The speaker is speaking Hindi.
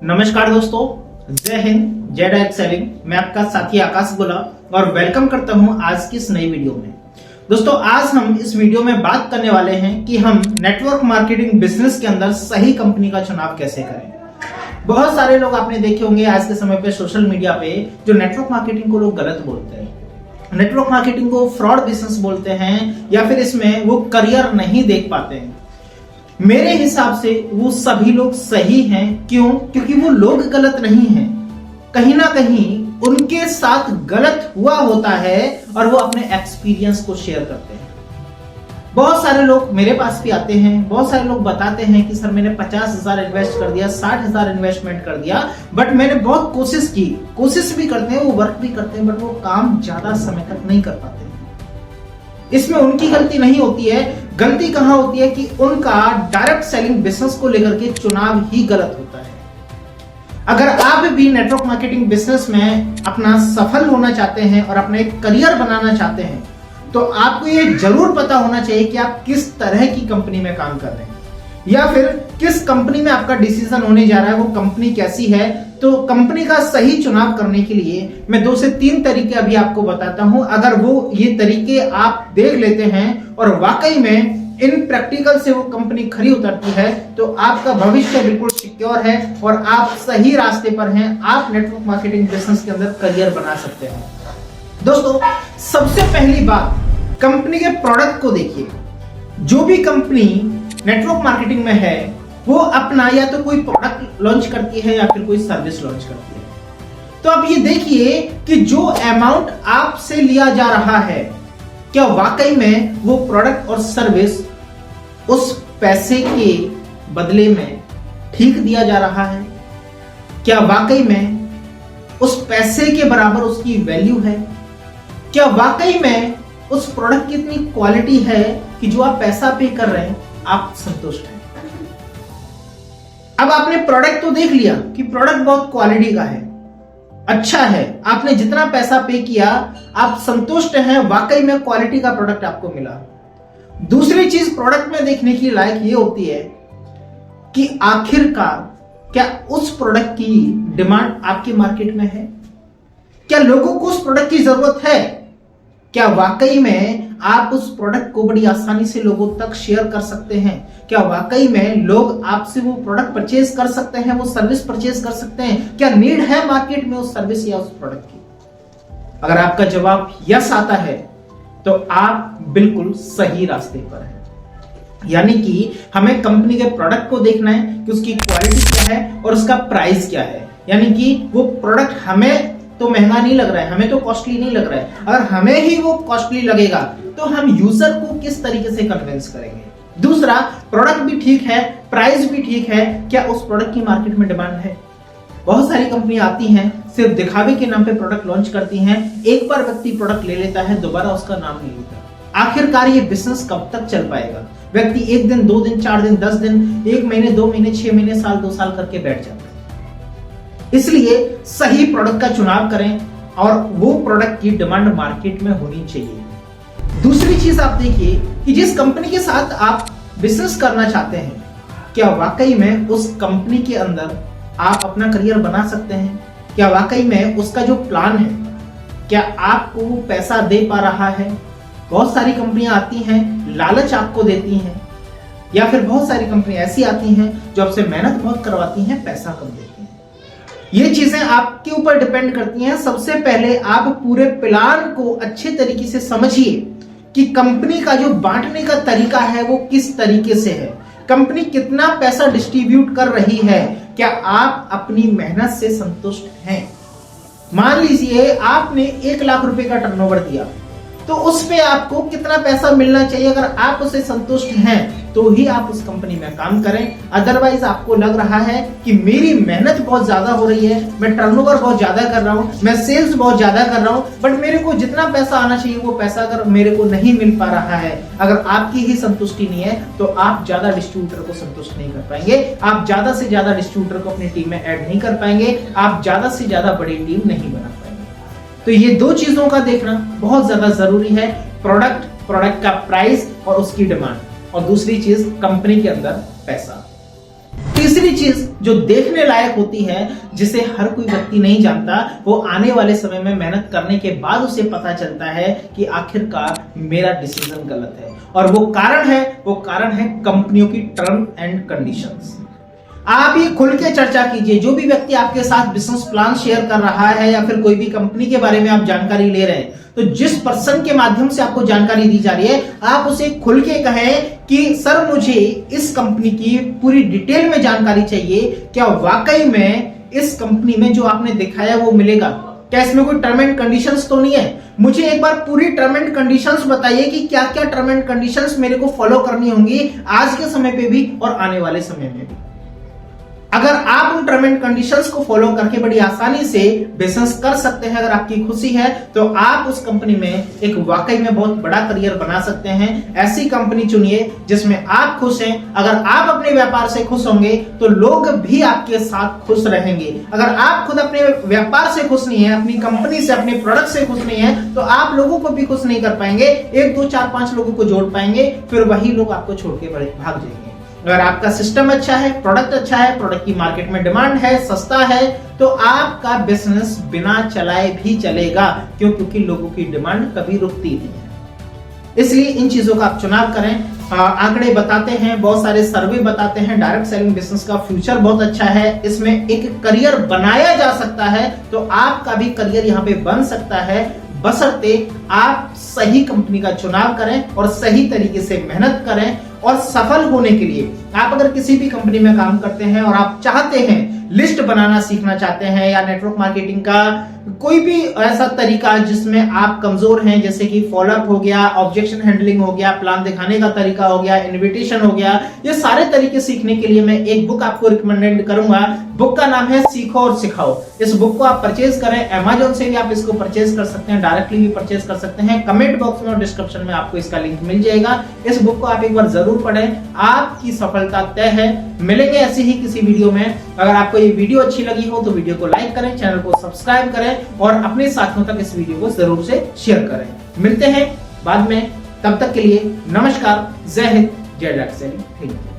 नमस्कार दोस्तों, जय हिंद, जय डायरेक्ट सेलिंग। मैं आपका साथी आकाश गोला और वेलकम करता हूं आज की इस नई वीडियो में। दोस्तों, आज हम इस वीडियो में बात करने वाले हैं कि हम नेटवर्क मार्केटिंग बिजनेस के अंदर सही कंपनी का चुनाव कैसे करें। बहुत सारे लोग आपने देखे होंगे आज के समय पे सोशल मीडिया पे जो नेटवर्क मार्केटिंग को लोग गलत बोलते हैं, नेटवर्क मार्केटिंग को फ्रॉड बिजनेस बोलते हैं या फिर इसमें वो करियर नहीं देख पाते हैं। मेरे हिसाब से वो सभी लोग सही हैं। क्यों? क्योंकि वो लोग गलत नहीं हैं, कहीं ना कहीं उनके साथ गलत हुआ होता है और वो अपने एक्सपीरियंस को शेयर करते हैं। बहुत सारे लोग मेरे पास भी आते हैं, बहुत सारे लोग बताते हैं कि सर मैंने 50,000 इन्वेस्ट कर दिया, 60,000 इन्वेस्टमेंट कर दिया, बट मैंने बहुत कोशिश भी करते हैं, वो वर्क भी करते हैं, बट वो काम ज्यादा समय तक नहीं कर पाते। इसमें उनकी गलती नहीं होती है। गलती कहां होती है कि उनका डायरेक्ट सेलिंग बिजनेस को लेकर के चुनाव ही गलत होता है। अगर आप भी नेटवर्क मार्केटिंग बिजनेस में अपना सफल होना चाहते हैं और अपना एक करियर बनाना चाहते हैं तो आपको ये जरूर पता होना चाहिए कि आप किस तरह की कंपनी में काम कर रहे हैं या फिर किस कंपनी में आपका डिसीजन होने जा रहा है, वो कंपनी कैसी है। तो कंपनी का सही चुनाव करने के लिए मैं 2 से 3 तरीके अभी आपको बताता हूं। अगर वो ये तरीके आप देख लेते हैं और वाकई में इन प्रैक्टिकल से वो कंपनी खरी उतरती है तो आपका भविष्य बिल्कुल सिक्योर है और आप सही रास्ते पर हैं। आप नेटवर्क मार्केटिंग बिजनेस के अंदर करियर बना सकते हैं। दोस्तों, सबसे पहली बात, कंपनी के प्रोडक्ट को देखिए। जो भी कंपनी नेटवर्क मार्केटिंग में है वो अपना या तो कोई प्रोडक्ट लॉन्च करती है या फिर कोई सर्विस लॉन्च करती है। तो अब ये देखिए कि जो अमाउंट आपसे लिया जा रहा है क्या वाकई में वो प्रोडक्ट और सर्विस उस पैसे के बदले में ठीक दिया जा रहा है? क्या वाकई में उस पैसे के बराबर उसकी वैल्यू है? क्या वाकई में उस प्रोडक्ट की इतनी क्वालिटी है कि जो आप पैसा पे कर रहे हैं आप संतुष्ट हैं? अब आपने प्रोडक्ट तो देख लिया कि प्रोडक्ट बहुत क्वालिटी का है, अच्छा है, आपने जितना पैसा पे किया आप संतुष्ट हैं, वाकई में क्वालिटी का प्रोडक्ट आपको मिला। दूसरी चीज प्रोडक्ट में देखने की लायक ये होती है कि आखिरकार क्या उस प्रोडक्ट की डिमांड आपके मार्केट में है? क्या लोगों को उस प्रोडक्ट की जरूरत है? क्या वाकई में आप उस प्रोडक्ट को बड़ी आसानी से लोगों तक शेयर कर सकते हैं? क्या वाकई में लोग आपसे वो प्रोडक्ट परचेज कर सकते हैं, वो सर्विस परचेज कर सकते हैं? क्या नीड है मार्केट में उस सर्विस या उस प्रोडक्ट की? अगर आपका जवाब यस आता है तो आप बिल्कुल सही रास्ते पर हैं। यानी कि हमें कंपनी के प्रोडक्ट को देखना है कि उसकी क्वालिटी क्या है और उसका प्राइस क्या है। यानी कि वो प्रोडक्ट हमें तो महंगा नहीं लग रहा है, हमें तो कॉस्टली नहीं लग रहा है। अगर हमें ही वो कॉस्टली लगेगा तो हम यूजर को किस तरीके से कन्विंस करेंगे? दूसरा, प्रोडक्ट भी ठीक है, प्राइस भी ठीक है, क्या उस प्रोडक्ट की मार्केट में डिमांड है? बहुत सारी कंपनियां आती हैं, सिर्फ दिखावे के नाम पे प्रोडक्ट लॉन्च करती हैं, एक बार व्यक्ति प्रोडक्ट ले लेता है, दोबारा उसका नाम नहीं लेता। आखिरकार ये बिजनेस कब तक चल पाएगा? व्यक्ति 1 दिन, 2 दिन, 4 दिन, 10 दिन, 1 महीने, 2 महीने, 6 महीने, साल, 2 साल करके बैठ जाता है। इसलिए सही प्रोडक्ट का चुनाव करें और वो प्रोडक्ट की डिमांड मार्केट में होनी चाहिए। दूसरी चीज आप देखिए कि जिस कंपनी के साथ आप बिजनेस करना चाहते हैं क्या वाकई में उस कंपनी के अंदर आप अपना करियर बना सकते हैं? क्या वाकई में उसका जो प्लान है क्या आपको वो पैसा दे पा रहा है? बहुत सारी कंपनियां आती हैं, लालच आपको देती हैं, या फिर बहुत सारी कंपनियां ऐसी आती हैं जो आपसे मेहनत बहुत करवाती हैं, पैसा कम देती हैं। ये चीजें आपके ऊपर डिपेंड करती हैं। सबसे पहले आप पूरे प्लान को अच्छे तरीके से समझिए कि कंपनी का जो बांटने का तरीका है वो किस तरीके से है, कंपनी कितना पैसा डिस्ट्रीब्यूट कर रही है, क्या आप अपनी मेहनत से संतुष्ट हैं? मान लीजिए आपने 1 लाख रुपए का टर्नओवर दिया तो उस पे आपको कितना पैसा मिलना चाहिए? अगर आप उससे संतुष्ट हैं तो ही आप उस कंपनी में काम करें। अदरवाइज आपको लग रहा है कि मेरी मेहनत बहुत ज्यादा हो रही है, मैं टर्नओवर बहुत ज्यादा कर रहा हूं, मैं सेल्स बहुत ज्यादा कर रहा हूं, बट मेरे को जितना पैसा आना चाहिए वो पैसा अगर मेरे को नहीं मिल पा रहा है, अगर आपकी ही संतुष्टि नहीं है तो आप ज्यादा डिस्ट्रीब्यूटर को संतुष्ट नहीं कर पाएंगे, आप ज्यादा से ज्यादा डिस्ट्रीब्यूटर को अपनी टीम में ऐड नहीं कर पाएंगे, आप ज्यादा से ज्यादा बड़ी टीम नहीं बना पाएंगे। तो ये 2 चीजों का देखना बहुत ज्यादा जरूरी है, प्रोडक्ट का प्राइस और उसकी डिमांड, और दूसरी चीज कंपनी के अंदर पैसा। तीसरी चीज जो देखने लायक होती है, जिसे हर कोई व्यक्ति नहीं जानता, वो आने वाले समय में मेहनत करने के बाद उसे पता चलता है कि आखिरकार मेरा डिसीजन गलत है। और वो कारण है कंपनियों की टर्म एंड कंडीशंस। आप ये खुल के चर्चा कीजिए। जो भी व्यक्ति आपके साथ बिजनेस प्लान शेयर कर रहा है या फिर कोई भी कंपनी के बारे में आप जानकारी ले रहे हैं, तो जिस पर्सन के माध्यम से आपको जानकारी दी जा रही है, आप उसे खुल के कहें कि सर मुझे इस कंपनी की पूरी डिटेल में जानकारी चाहिए। क्या वाकई में इस कंपनी में जो आपने दिखाया वो मिलेगा? क्या इसमें कोई टर्म एंड कंडीशंस तो नहीं है? मुझे एक बार पूरी टर्म एंड कंडीशंस बताइए कि क्या क्या टर्म एंड कंडीशंस मेरे को फॉलो करनी होंगी आज के समय पे भी और आने वाले समय में भी। अगर आप उन टर्म एंड कंडीशंस को फॉलो करके बड़ी आसानी से बिजनेस कर सकते हैं, अगर आपकी खुशी है, तो आप उस कंपनी में एक वाकई में बहुत बड़ा करियर बना सकते हैं। ऐसी कंपनी चुनिए जिसमें आप खुश हैं। अगर आप अपने व्यापार से खुश होंगे तो लोग भी आपके साथ खुश रहेंगे। अगर आप खुद अपने व्यापार से खुश नहीं है, अपनी कंपनी से, अपने प्रोडक्ट से खुश नहीं है, तो आप लोगों को भी खुश नहीं कर पाएंगे। 1 2 4 5 लोगों को जोड़ पाएंगे, फिर वही लोग आपको छोड़ के भाग जाएंगे। अगर आपका सिस्टम अच्छा है, प्रोडक्ट अच्छा है, प्रोडक्ट की मार्केट में डिमांड है, सस्ता है, तो आपका बिजनेस बिना चलाए भी चलेगा। क्यों? क्योंकि लोगों की डिमांड कभी रुकती नहीं है। इसलिए इन चीजों का आप चुनाव करें। आंकड़े बताते हैं, बहुत सारे सर्वे बताते हैं, डायरेक्ट सेलिंग बिजनेस का फ्यूचर बहुत अच्छा है। इसमें एक करियर बनाया जा सकता है, तो आपका भी करियर यहाँ पे बन सकता है, बशर्ते आप सही कंपनी का चुनाव करें और सही तरीके से मेहनत करें। और सफल होने के लिए आप अगर किसी भी कंपनी में काम करते हैं और आप चाहते हैं, लिस्ट बनाना सीखना चाहते हैं या नेटवर्क मार्केटिंग का कोई भी ऐसा तरीका जिसमें आप कमजोर हैं, जैसे कि फॉलोअप हो गया, ऑब्जेक्शन हैंडलिंग हो गया, प्लान दिखाने का तरीका हो गया, इनविटेशन हो गया, ये सारे तरीके सीखने के लिए मैं एक बुक आपको रिकमेंड करूंगा। बुक का नाम है सीखो और सिखाओ। इस बुक को आप परचेज करें, अमेजोन से भी आप इसको परचेज कर सकते हैं, डायरेक्टली भी परचेज कर सकते हैं। कमेंट बॉक्स में और डिस्क्रिप्शन में आपको इसका लिंक मिल जाएगा। इस बुक को आप एक बार जरूर पढ़ें, आपकी सफलता तय है। मिलेंगे ऐसी ही किसी वीडियो में। अगर आपको ये वीडियो अच्छी लगी हो तो वीडियो को लाइक करें, चैनल को सब्सक्राइब करें और अपने साथियों तक इस वीडियो को जरूर से शेयर करें। मिलते हैं बाद में, तब तक के लिए नमस्कार, जय हिंद, जय डायरेक्ट सेलिंग।